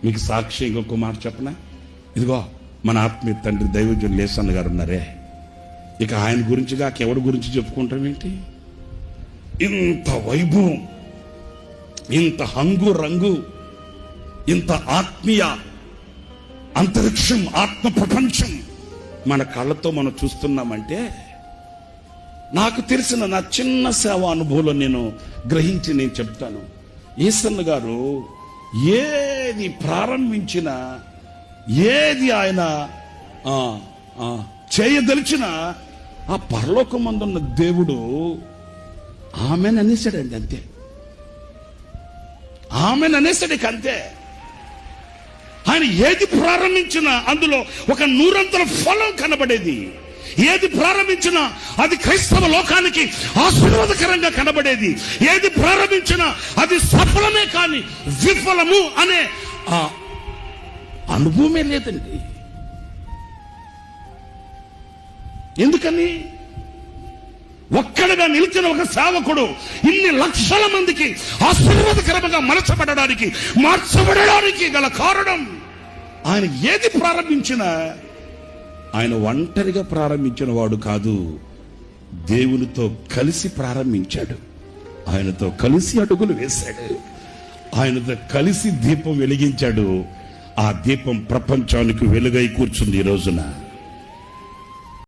మీకు సాక్షి ఇంకొక మాట చెప్పనా? ఇదిగో మన ఆత్మీయ తండ్రి దైవజనులు లేసన్న గారు ఉన్నారే, ఇక ఆయన గురించి కాక ఎవరి గురించి చెప్పుకుంటాం ఏంటి? ఇంత వైభవం, ఇంత హంగు రంగు, ఇంత ఆత్మీయ అంతరిక్షం, ఆత్మ ప్రపంచం మన కళ్ళతో మనం చూస్తున్నామంటే, నాకు తెలిసిన నా చిన్న సేవా అనుభవంలో నేను గ్రహించి నేను చెప్తాను. యేసన్న గారు ఏది ప్రారంభించినా, ఏది ఆయన చేయదలిచినా ఆ పరలోకమందున్న దేవుడు ఆమెను అనేసాడండి, అంతే. ఆమెను అనేసాడు, ఇక అంతే. ఆయన ఏది ప్రారంభించినా అందులో ఒక 100 ఫలం కనబడేది. ఏది ప్రారంభించినా అది క్రైస్తవ లోకానికి ఆశీర్వాదకరంగా కనబడేది. ఏది ప్రారంభించినా అది సఫలమే కానీ విఫలము అనే అనుభవమే లేదండి. ఎందుకని? ఒక్కడిగా నిలిచిన ఒక సేవకుడు ఇన్ని లక్షల మందికి ఆశీర్వాదకరంగా మార్చబడడానికి గల కారణం, ఆయన ఏది ప్రారంభించినా ఆయన ఒంటరిగా ప్రారంభించిన వాడు కాదు, దేవునితో కలిసి ప్రారంభించాడు. ఆయనతో కలిసి అడుగులు వేశాడు, ఆయనతో కలిసి దీపం వెలిగించాడు. ఆ దీపం ప్రపంచానికి వెలుగై కూర్చుంది ఈ రోజున.